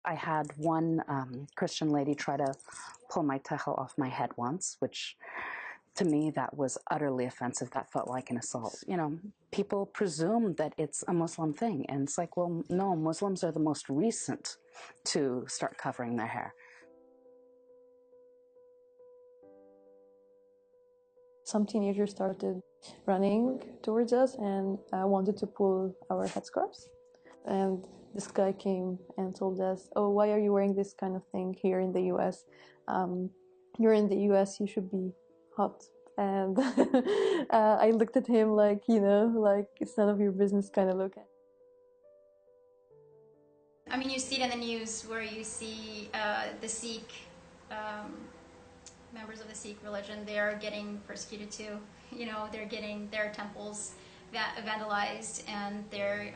I had one Christian lady try to pull my tehel off my head once, which to me that was utterly offensive. That felt like an assault. You know, people presume that it's a Muslim thing, and it's like, well, no, Muslims are the most recent to start covering their hair. Some teenagers started running towards us and wanted to pull our headscarves. And this guy came and told us, oh, why are you wearing this kind of thing here in the US? You're in the US, you should be hot. And I looked at him like, you know, like it's none of your business kind of look. I mean, you see it in the news where you see the Sikh, members of the Sikh religion, they're getting persecuted too. You know, they're getting their temples vandalized, and they're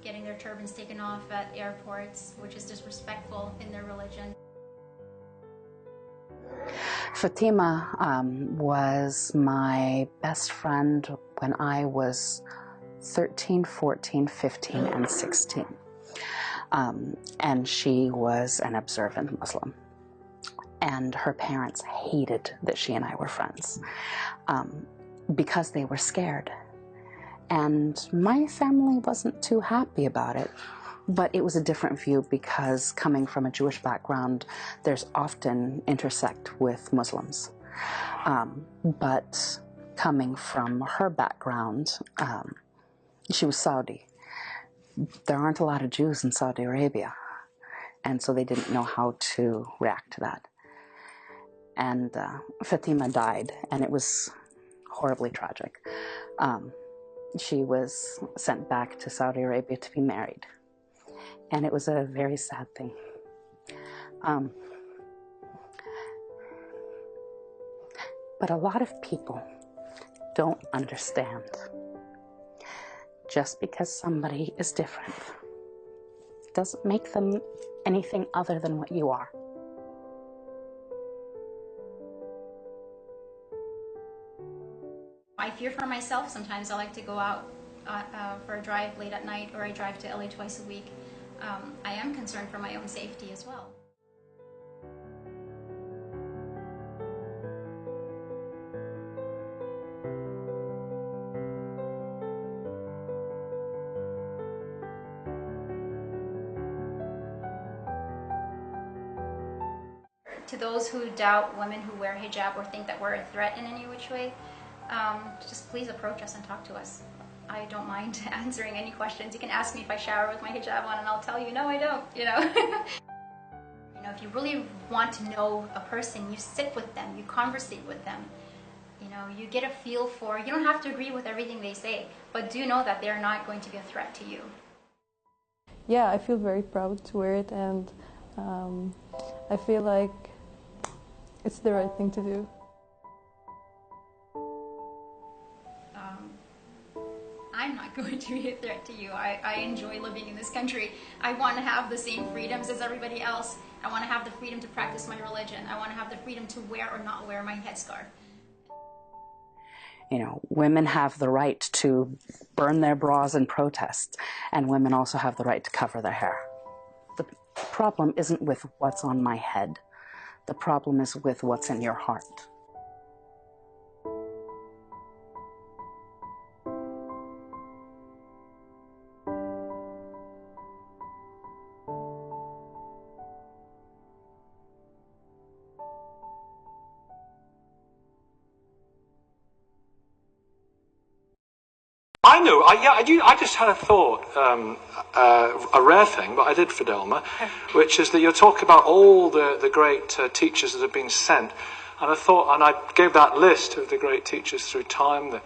getting their turbans taken off at airports, which is disrespectful in their religion. Fatima was my best friend when I was 13, 14, 15, and 16. And she was an observant Muslim. And her parents hated that she and I were friends because they were scared. And my family wasn't too happy about it, but it was a different view because coming from a Jewish background, there's often intersect with Muslims. But coming from her background, she was Saudi. There aren't a lot of Jews in Saudi Arabia, and so they didn't know how to react to that. And Fatima died, and it was horribly tragic. She was sent back to Saudi Arabia to be married, and it was a very sad thing. But a lot of people don't understand. Just because somebody is different doesn't make them anything other than what you are. I fear for myself. Sometimes I like to go out for a drive late at night, or I drive to LA twice a week. I am concerned for my own safety as well. To those who doubt women who wear hijab or think that we're a threat in any which way, just please approach us and talk to us. I don't mind answering any questions. You can ask me if I shower with my hijab on, and I'll tell you, no, I don't, you know. You know, if you really want to know a person, you sit with them, you conversate with them. You know, you get a feel for, you don't have to agree with everything they say, but do know that they're not going to be a threat to you. Yeah, I feel very proud to wear it, and I feel like it's the right thing to do. I'm not going to be a threat to you. I enjoy living in this country. I want to have the same freedoms as everybody else. I want to have the freedom to practice my religion. I want to have the freedom to wear or not wear my headscarf. You know, women have the right to burn their bras in protest, and women also have the right to cover their hair. The problem isn't with what's on my head. The problem is with what's in your heart. I know. I just had a thought, a rare thing, but I did, Fidelma, which is that you're talking about all the great teachers that have been sent, and I thought, and I gave that list of the great teachers through time,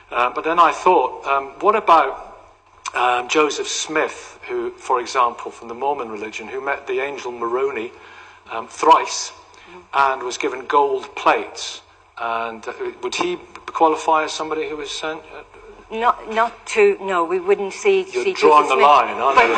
but then I thought, what about Joseph Smith, who, for example, from the Mormon religion, who met the angel Moroni thrice and was given gold plates, and would he qualify as somebody who was sent? No, we wouldn't see. You're drawing the line, aren't you?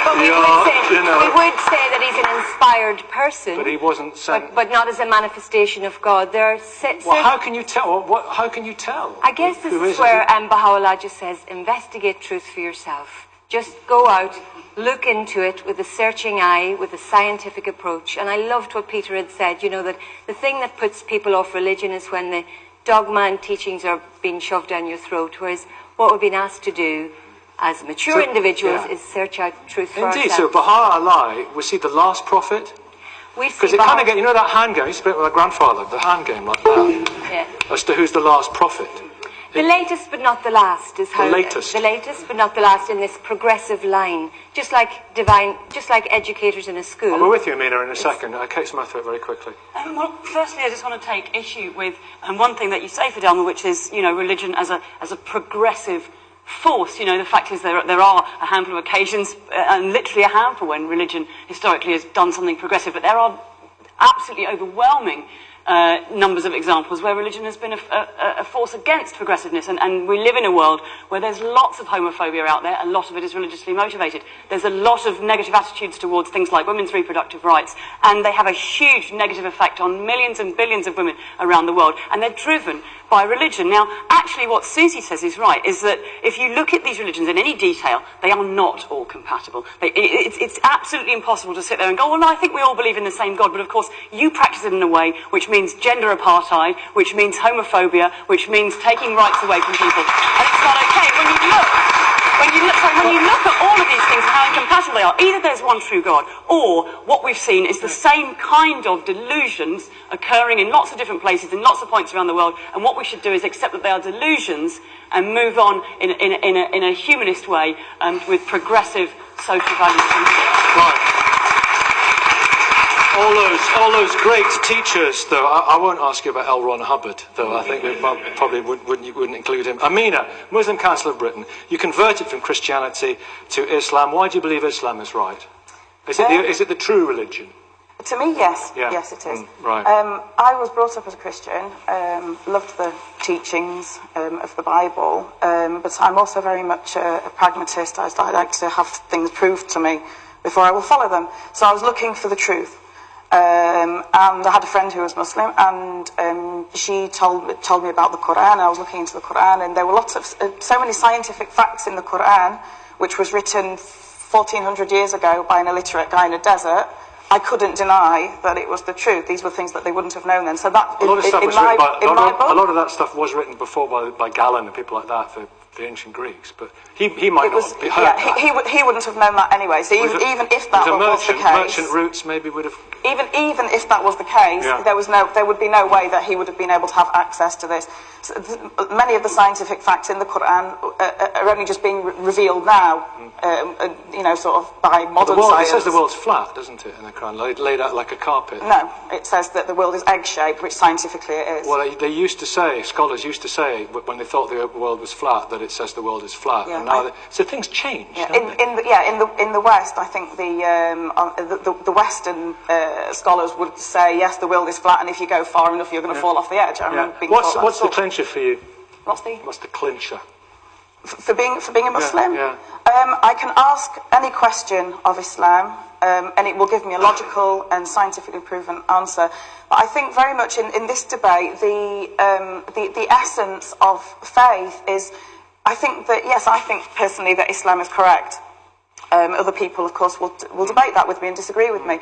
But we would say that he's an inspired person. But he wasn't sent. But not as a manifestation of God. There are well, how can you tell? How can you tell? I guess this is where Baha'u'llah just says, investigate truth for yourself. Just go out, look into it with a searching eye, with a scientific approach. And I loved what Peter had said, you know, that the thing that puts people off religion is when the dogma and teachings are being shoved down your throat, whereas what we've been asked to do as mature individuals is search out truth for ourselves. Indeed, so Baha'u'llah, was he the last prophet? Because it kind of get, you know that hand game, I used to play it with my grandfather, the hand game like that, as to who's the last prophet. The latest but not the last is how... The latest but not the last in this progressive line. Just like educators in a school. I'll be with you, Amina, in a second. Kate Smithwick, very quickly. Well, firstly, I just want to take issue with one thing that you say, Fidelma, which is, you know, religion as a progressive force. You know, the fact is there are a handful of occasions, and literally a handful, when religion historically has done something progressive, but there are absolutely overwhelming numbers of examples where religion has been a force against progressiveness, and we live in a world where there's lots of homophobia out there. A lot of it is religiously motivated. There's a lot of negative attitudes towards things like women's reproductive rights, and they have a huge negative effect on millions and billions of women around the world, and they're driven by religion. Now, actually what Susie says is right, is that if you look at these religions in any detail, they are not all compatible. It's absolutely impossible to sit there and go, well, no, I think we all believe in the same God, but of course you practice it in a way which means gender apartheid, which means homophobia, which means taking rights away from people. And it's not okay. When you look at all of these things and how incompatible they are, either there's one true God, or what we've seen is the same kind of delusions occurring in lots of different places, in lots of points around the world, and what we should do is accept that they are delusions and move on in a humanist way with progressive social values. Right. All those great teachers, though. I won't ask you about L. Ron Hubbard, though. I think we probably wouldn't include him. Amina, Muslim Council of Britain, you converted from Christianity to Islam. Why do you believe Islam is right? Is it the true religion? To me, yes. Yeah. Yes, it is. Right. I was brought up as a Christian, loved the teachings of the Bible, but I'm also very much a pragmatist. I like to have things proved to me before I will follow them. So I was looking for the truth. And I had a friend who was Muslim, and she told me about the Quran. I was looking into the Quran, and there were lots of so many scientific facts in the Quran, which was written 1400 years ago by an illiterate guy in a desert. I couldn't deny that it was the truth. These were things that they wouldn't have known then. So that a lot of stuff was written by a lot of that stuff was written before by Galen and people like that for the ancient Greeks, but he might not have heard that. He wouldn't have known that anyway. So even if that was the case, merchant routes maybe would have. Even if that was the case, there would be no way that he would have been able to have access to this. So many of the scientific facts in the Quran are only just being revealed now, sort of by modern science. It says the world's flat, doesn't it, in the Quran, laid out like a carpet? No, it says that the world is egg-shaped, which scientifically it is. Well, scholars used to say, when they thought the world was flat, that it says the world is flat. Yeah, and now so things change. Yeah, in the West, I think the Western scholars would say yes, the world is flat, and if you go far enough, you're going to fall off the edge. What's the clincher for you? What's the clincher? For being a Muslim? Yeah. I can ask any question of Islam, and it will give me a logical and scientifically proven answer. But I think very much in this debate, the essence of faith is, I think personally that Islam is correct. Other people, of course, will debate that with me and disagree with me.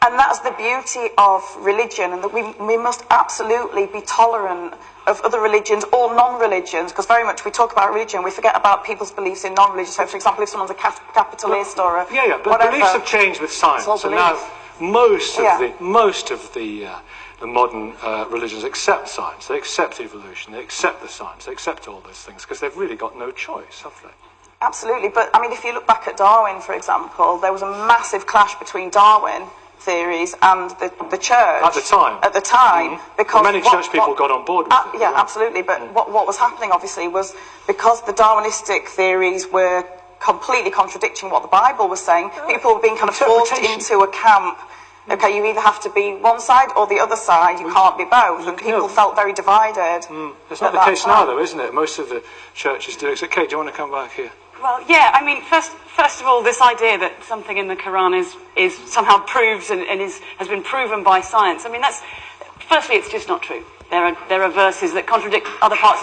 And that's the beauty of religion, and that we must absolutely be tolerant of other religions or non-religions, because very much we talk about religion, we forget about people's beliefs in non-religion. So, for example, if someone's a capitalist or a but whatever, beliefs have changed with science, and now most of the modern religions accept science. They accept evolution. They accept the science. They accept all those things because they've really got no choice, have they? Absolutely, but I mean, if you look back at Darwin, for example, there was a massive clash between Darwin theories and the church at the time, because many church people got on board with it. Yeah, absolutely. But what was happening, obviously, was because the Darwinistic theories were completely contradicting what the Bible was saying. People were being kind of forced into a camp. Okay, you either have to be one side or the other side. You can't be both, and people felt very divided. It's not the case now, though, isn't it? Most of the churches do it. So, Kate, do you want to come back here? Well, yeah, I mean, first of all, this idea that something in the Quran is somehow proves and has been proven by science. I mean, firstly, it's just not true. There are verses that contradict other parts of the